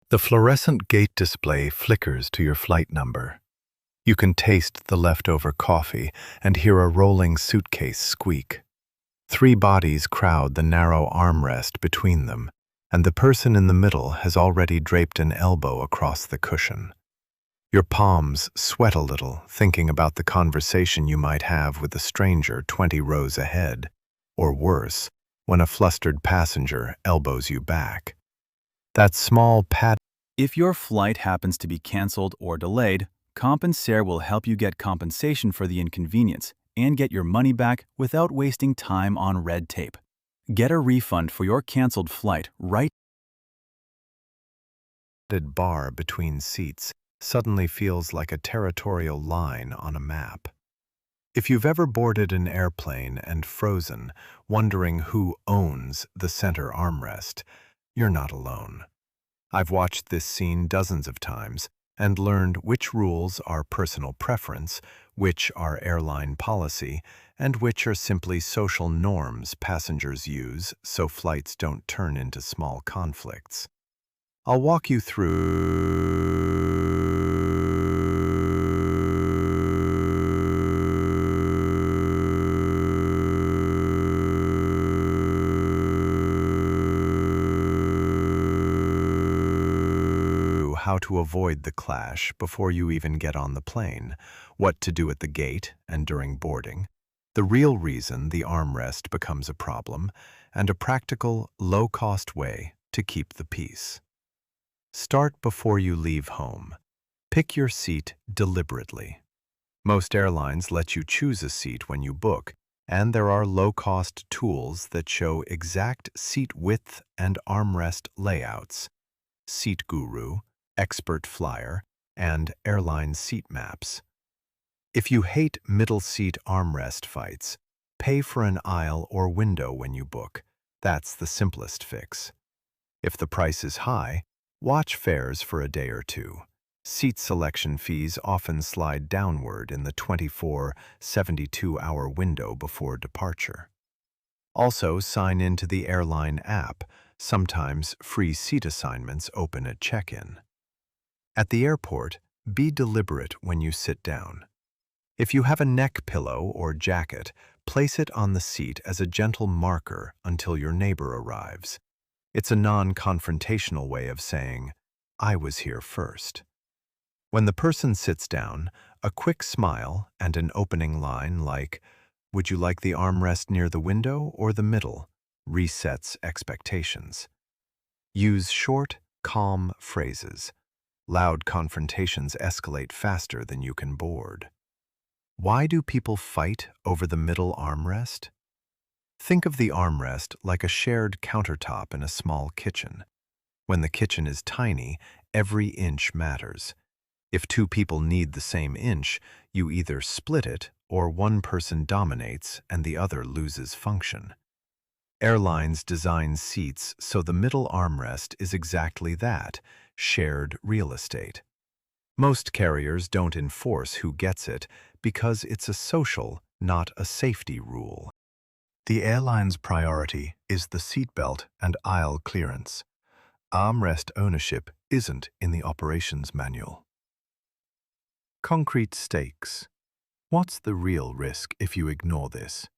The fluorescent gate display flickers to your flight number. You can taste the leftover coffee and hear a rolling suitcase squeak. 3 bodies crowd the narrow armrest between them, and the person in the middle has already draped an elbow across the cushion. Your palms sweat a little, thinking about the conversation you might have with a stranger 20 rows ahead, or worse, when a flustered passenger elbows you back. That small pat. If your flight happens to be canceled or delayed, Compensair will help you get compensation for the inconvenience and get your money back without wasting time on red tape. Get a refund for your canceled flight right. Bar between seats suddenly feels like a territorial line on a map. If you've ever boarded an airplane and frozen, wondering who owns the center armrest, you're not alone. I've watched this scene dozens of times and learned which rules are personal preference, which are airline policy, and which are simply social norms passengers use so flights don't turn into small conflicts. I'll walk you through how to avoid the clash before you even get on the plane, what to do at the gate and during boarding, the real reason the armrest becomes a problem, and a practical, low-cost way to keep the peace. Start before you leave home. Pick your seat deliberately. Most airlines let you choose a seat when you book, and there are low-cost tools that show exact seat width and armrest layouts. Seat Guru, Expert Flyer, and airline seat maps. If you hate middle seat armrest fights, pay for an aisle or window when you book. That's the simplest fix. If the price is high, watch fares for a day or two. Seat selection fees often slide downward in the 72-hour window before departure. Also, sign into the airline app. Sometimes free seat assignments open at check-in. At the airport, be deliberate when you sit down. If you have a neck pillow or jacket, place it on the seat as a gentle marker until your neighbor arrives. It's a non-confrontational way of saying, "I was here first." When the person sits down, a quick smile and an opening line like, "Would you like the armrest near the window or the middle?" resets expectations. Use short, calm phrases. Loud confrontations escalate faster than you can board. Why do people fight over the middle armrest? Think of the armrest like a shared countertop in a small kitchen. When the kitchen is tiny, every inch matters. If 2 people need the same inch, you either split it or one person dominates and the other loses function. Airlines design seats so the middle armrest is exactly that, shared real estate. Most carriers don't enforce who gets it because it's a social, not a safety rule. The airline's priority is the seatbelt and aisle clearance. Armrest ownership isn't in the operations manual. Concrete stakes. What's the real risk if you ignore this?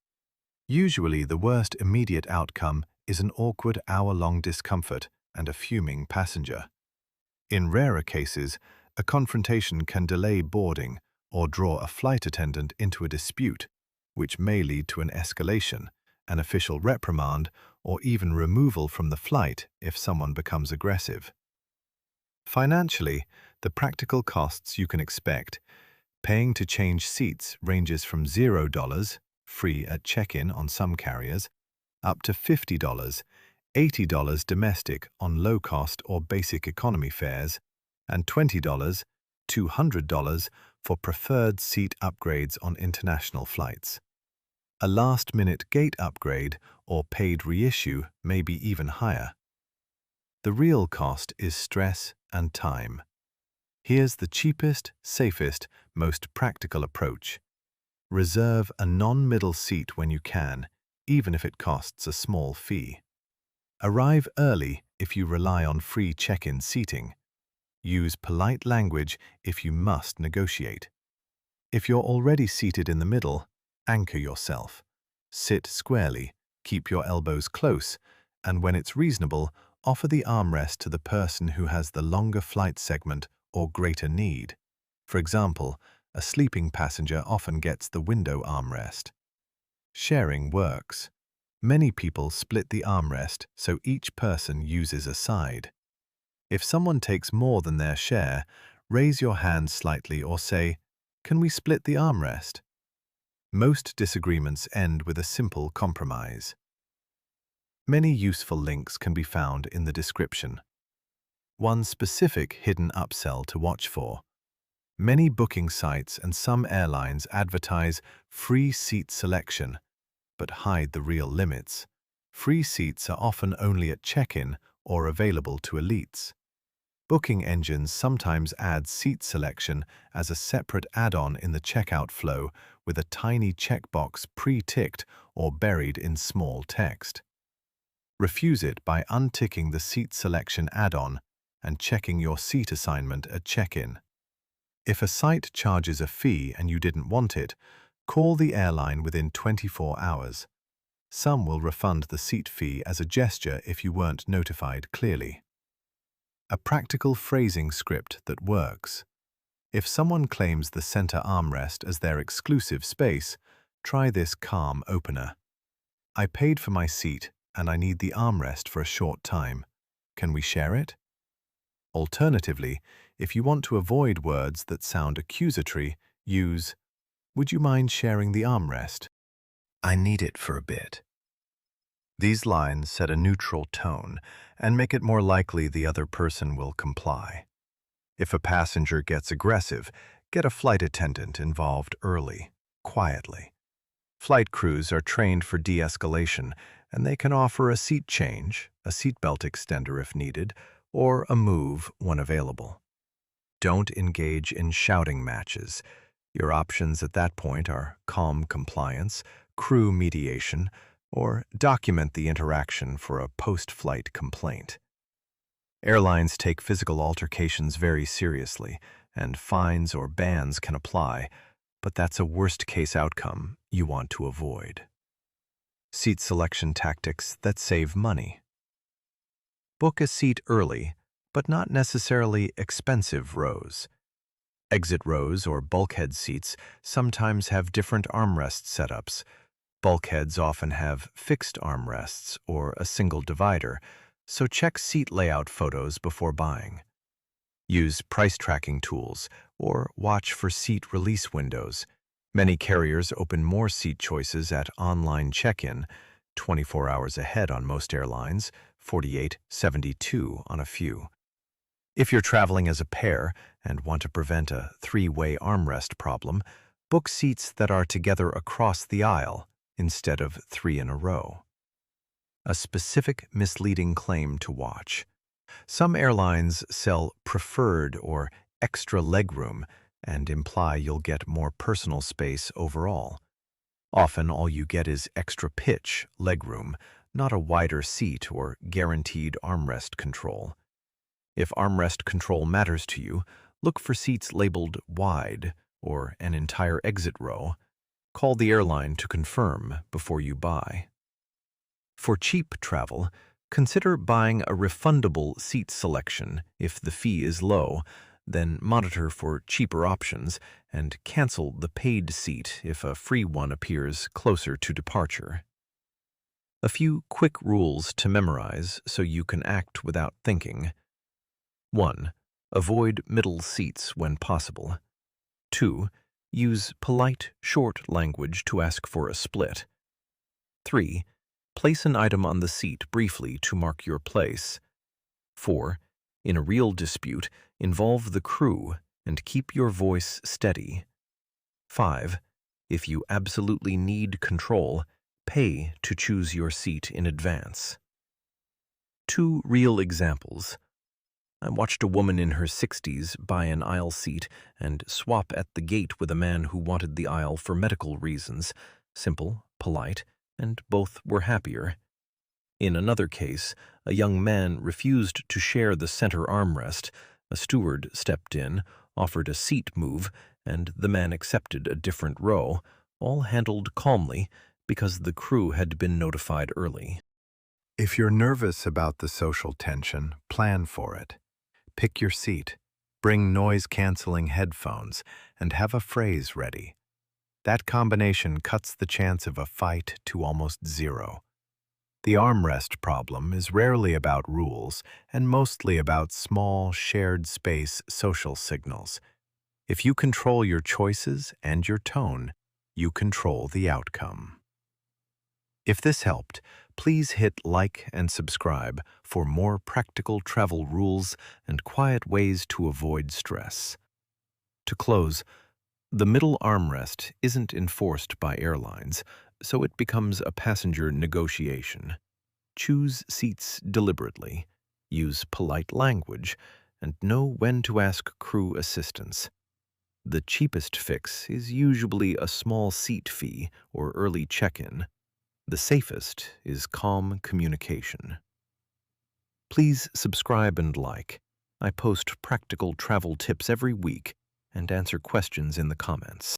Usually, the worst immediate outcome is an awkward hour-long discomfort and a fuming passenger. In rarer cases, a confrontation can delay boarding or draw a flight attendant into a dispute, which may lead to an escalation, an official reprimand, or even removal from the flight if someone becomes aggressive. Financially, the practical costs you can expect. Paying to change seats ranges from $0, free at check-in on some carriers, up to $50, $80 domestic on low-cost or basic economy fares, and $20, $200 for preferred seat upgrades on international flights. A last-minute gate upgrade or paid reissue may be even higher. The real cost is stress and time. Here's the cheapest, safest, most practical approach. Reserve a non-middle seat when you can, even if it costs a small fee. Arrive early if you rely on free check-in seating. Use polite language if you must negotiate. If you're already seated in the middle, anchor yourself. Sit squarely, keep your elbows close, and when it's reasonable, offer the armrest to the person who has the longer flight segment or greater need. For example, a sleeping passenger often gets the window armrest. Sharing works. Many people split the armrest so each person uses a side. If someone takes more than their share, raise your hand slightly or say, "Can we split the armrest?" Most disagreements end with a simple compromise. Many useful links can be found in the description. One specific hidden upsell to watch for. Many booking sites and some airlines advertise free seat selection, but hide the real limits. Free seats are often only at check-in or available to elites. Booking engines sometimes add seat selection as a separate add-on in the checkout flow with a tiny checkbox pre-ticked or buried in small text. Refuse it by unticking the seat selection add-on and checking your seat assignment at check-in. If a site charges a fee and you didn't want it, call the airline within 24 hours. Some will refund the seat fee as a gesture if you weren't notified clearly. A practical phrasing script that works. If someone claims the center armrest as their exclusive space, try this calm opener. "I paid for my seat and I need the armrest for a short time. Can we share it?" Alternatively, if you want to avoid words that sound accusatory, use, "Would you mind sharing the armrest? I need it for a bit." These lines set a neutral tone and make it more likely the other person will comply. If a passenger gets aggressive, get a flight attendant involved early, quietly. Flight crews are trained for de-escalation, and they can offer a seat change, a seatbelt extender if needed, or a move when available. Don't engage in shouting matches. Your options at that point are calm compliance, crew mediation, or document the interaction for a post-flight complaint. Airlines take physical altercations very seriously, and fines or bans can apply, but that's a worst-case outcome you want to avoid. Seat selection tactics that save money. Book a seat early, but not necessarily expensive rows. Exit rows or bulkhead seats sometimes have different armrest setups. Bulkheads often have fixed armrests or a single divider, so check seat layout photos before buying. Use price tracking tools or watch for seat release windows. Many carriers open more seat choices at online check-in, 24 hours ahead on most airlines, 48-72 on a few. If you're traveling as a pair and want to prevent a three-way armrest problem, book seats that are together across the aisle instead of three in a row. A specific misleading claim to watch. Some airlines sell preferred or extra legroom and imply you'll get more personal space overall. Often all you get is extra pitch legroom, not a wider seat or guaranteed armrest control. If armrest control matters to you, look for seats labeled wide or an entire exit row. Call the airline to confirm before you buy. For cheap travel, consider buying a refundable seat selection if the fee is low, then monitor for cheaper options and cancel the paid seat if a free one appears closer to departure. A few quick rules to memorize so you can act without thinking. 1. Avoid middle seats when possible. 2. Use polite, short language to ask for a split. 3. Place an item on the seat briefly to mark your place. 4. In a real dispute, involve the crew and keep your voice steady. 5. If you absolutely need control, pay to choose your seat in advance. 2 real examples. I watched a woman in her 60s buy an aisle seat and swap at the gate with a man who wanted the aisle for medical reasons. Simple, polite, and both were happier. In another case, A young man refused to share the center armrest. A steward stepped in, offered a seat move, and the man accepted a different row, all handled calmly because the crew had been notified early. If you're nervous about the social tension, plan for it. Pick your seat, bring noise-canceling headphones, and have a phrase ready. That combination cuts the chance of a fight to almost zero. The armrest problem is rarely about rules and mostly about small, shared space social signals. If you control your choices and your tone, you control the outcome. If this helped, please hit like and subscribe for more practical travel rules and quiet ways to avoid stress. To close, the middle armrest isn't enforced by airlines, so it becomes a passenger negotiation. Choose seats deliberately, use polite language, and know when to ask crew assistance. The cheapest fix is usually a small seat fee or early check-in. The safest is calm communication. Please subscribe and like. I post practical travel tips every week and answer questions in the comments.